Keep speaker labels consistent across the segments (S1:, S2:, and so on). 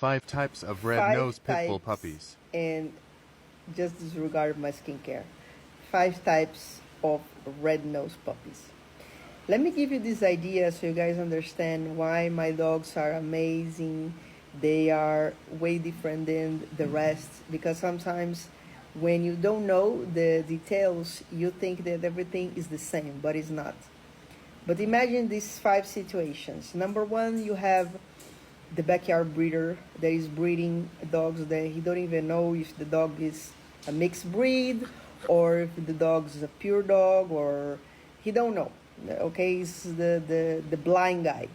S1: 5 types of
S2: Five
S1: red-nosed Pitbull
S2: types,
S1: puppies.
S2: and just disregard my skincare. 5 types of red-nosed puppies. Let me give you this idea so you guys understand why my dogs are amazing. They are way different than the rest, because sometimes when you don't know the details, you think that everything is the same, but it's not. But imagine these 5 situations. Number one, you have the backyard breeder that is breeding dogs that he don't even know if the dog is a mixed breed or if the dog is a pure dog, or he don't know. Okay, he's the blind guy.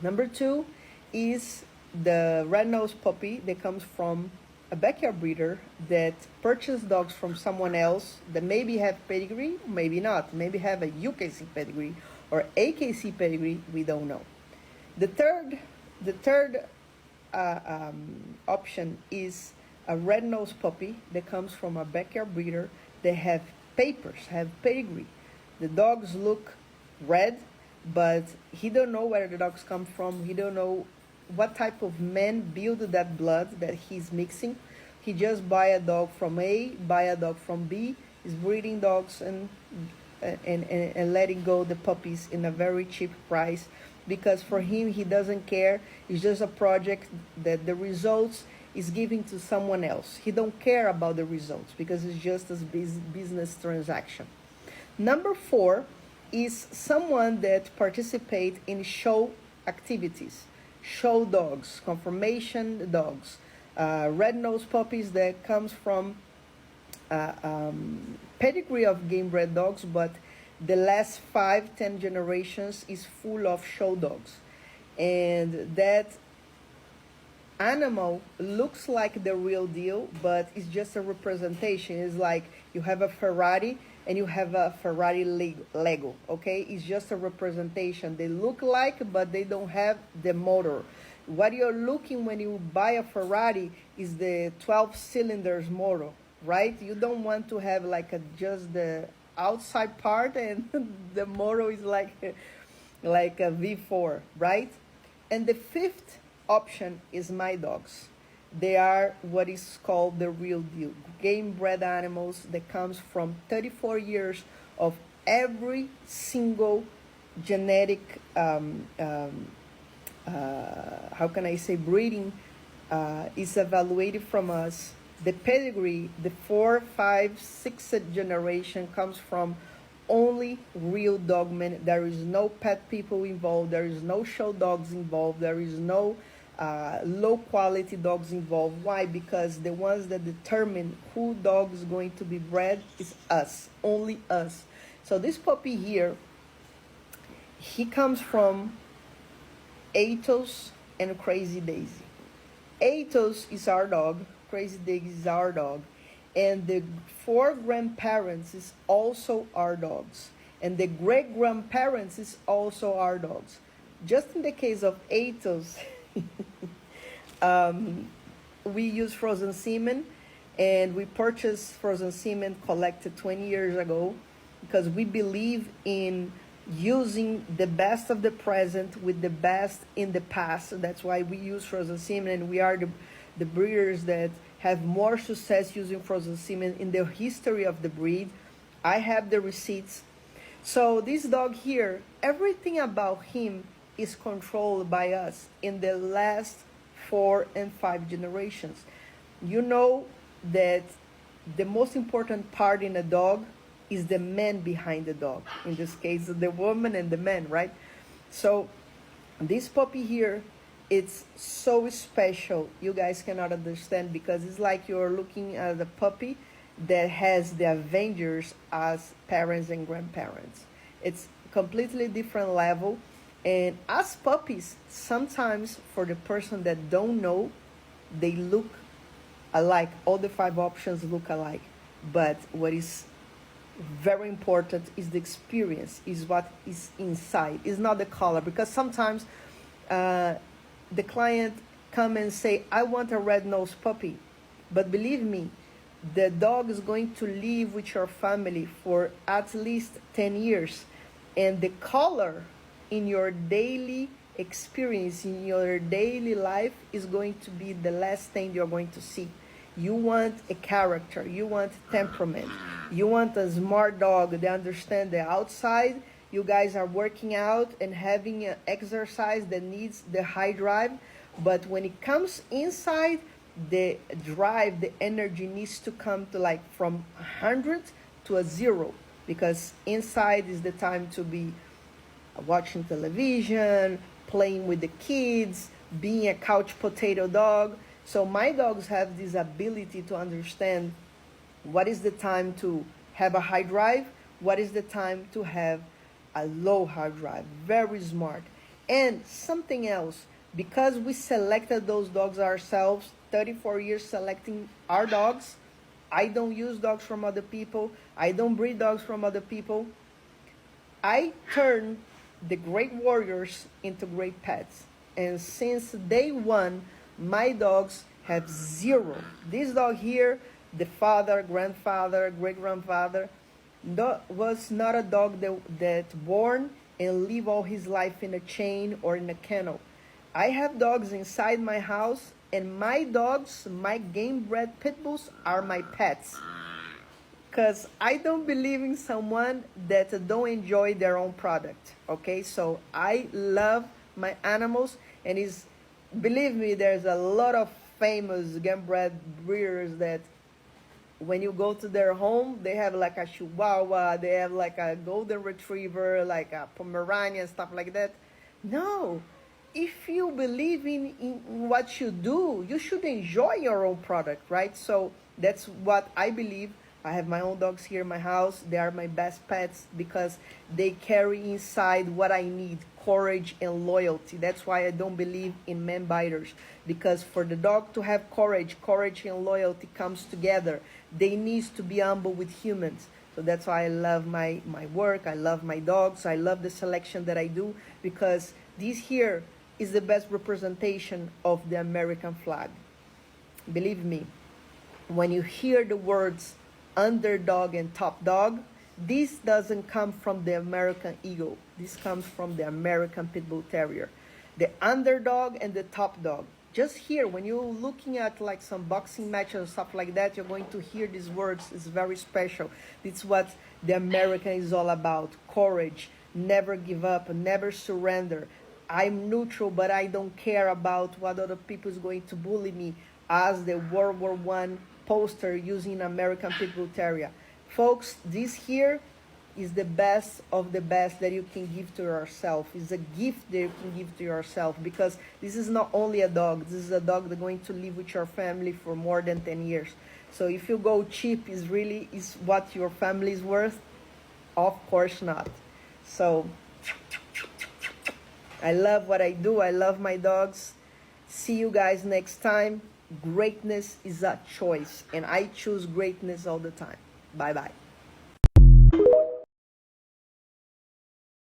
S2: Number two is the red-nosed puppy that comes from a backyard breeder that purchased dogs from someone else that maybe have pedigree, maybe not, maybe have a UKC pedigree or AKC pedigree, we don't know. The third option is a red-nosed puppy that comes from a backyard breeder that have papers, have pedigree. The dogs look red, but he don't know where the dogs come from. He don't know what type of man build that blood that he's mixing. He just buy a dog from A, buy a dog from B, is breeding dogs and letting go the puppies in a very cheap price, because for him he doesn't care. It's just a project that the results is giving to someone else. He don't care about the results because it's just a business transaction. Number four is someone that participate in show activities, show dogs, conformation dogs, red-nosed puppies that comes from pedigree of game-bred dogs, but the last 5-10 generations is full of show dogs, and that animal looks like the real deal, but it's just a representation. It's like you have a Ferrari and you have a Ferrari Lego, okay? It's just a representation. They look like, but they don't have the motor. What you're looking when you buy a Ferrari is the 12 cylinders motor, right? You don't want to have like just the outside part and the motor is like a V4, right? And the fifth option is my dogs. They are what is called the real deal, game bred animals that comes from 34 years of every single genetic how can I say, breeding is evaluated from us. The pedigree, the 4, 5, 6th generation comes from only real dogmen. There is no pet people involved. There is no show dogs involved. There is no low quality dogs involved. Why? Because the ones that determine who dog is going to be bred is us, only us. So this puppy here, he comes from Athos and Crazy Daisy. Athos is our dog, Crazy Daisy is our dog, and the 4 grandparents is also our dogs, and the great grandparents is also our dogs. Just in the case of Athos, we use frozen semen, and we purchased frozen semen collected 20 years ago because we believe in using the best of the present with the best in the past. That's why we use frozen semen, and we are the breeders that have more success using frozen semen in the history of the breed. I have the receipts. So this dog here, everything about him is controlled by us in the last 4 and 5 generations. You know that the most important part in a dog is the man behind the dog. In this case, the woman and the man, right? So this puppy here, it's so special. You guys cannot understand, because it's like you're looking at a puppy that has the Avengers as parents and grandparents. It's completely different level. And as puppies, sometimes for the person that don't know, they look alike. All the 5 options look alike. But what is very important is the experience, is what is inside, is not the color. Because sometimes the client come and say, I want a red-nosed puppy. But believe me, the dog is going to live with your family for at least 10 years. And the color in your daily experience in your daily life is going to be the last thing you're going to see. You want a character, you want temperament, you want a smart dog that understand the outside. You guys are working out and having an exercise that needs the high drive, but when it comes inside, the drive, the energy needs to come to like from 100 to a 0, because inside is the time to be watching television, playing with the kids, being a couch potato dog. So my dogs have this ability to understand what is the time to have a high drive, what is the time to have a low hard drive. Very smart. And something else, because we selected those dogs ourselves, 34 years selecting our dogs. I don't use dogs from other people. I don't breed dogs from other people. I turn the great warriors into great pets. And since day one, my dogs have 0. This dog here, the father, grandfather, great-grandfather, was not a dog that born and live all his life in a chain or in a kennel. I have dogs inside my house, and my dogs, my game-bred pit bulls, are my pets. Because I don't believe in someone that don't enjoy their own product, okay? So I love my animals, and believe me, there's a lot of famous game-bred breeders that when you go to their home, they have like a Chihuahua, they have like a Golden Retriever, like a Pomeranian, stuff like that. No, if you believe in what you do, you should enjoy your own product, right? So that's what I believe. I have my own dogs here in my house. They are my best pets because they carry inside what I need, courage and loyalty. That's why I don't believe in man biters, because for the dog to have courage and loyalty comes together. They need to be humble with humans. So that's why I love my work. I love my dogs. I love the selection that I do, because this here is the best representation of the American flag. Believe me, when you hear the words underdog and top dog, this doesn't come from the American Eagle. This comes from the American Pit Bull Terrier. The underdog and the top dog. Just here, when you're looking at like some boxing matches or stuff like that, you're going to hear these words. It's very special. It's what the American is all about. Courage, never give up, never surrender. I'm neutral, but I don't care about what other people is going to bully me, as the World War I poster using American Pit Bull Terrier. Folks, this here is the best of the best that you can give to yourself. It's a gift that you can give to yourself, because this is not only a dog. This is a dog that's going to live with your family for more than 10 years. So if you go cheap, is what your family is worth? Of course not. So I love what I do. I love my dogs. See you guys next time. Greatness is a choice, and I choose greatness all the time. Bye-bye.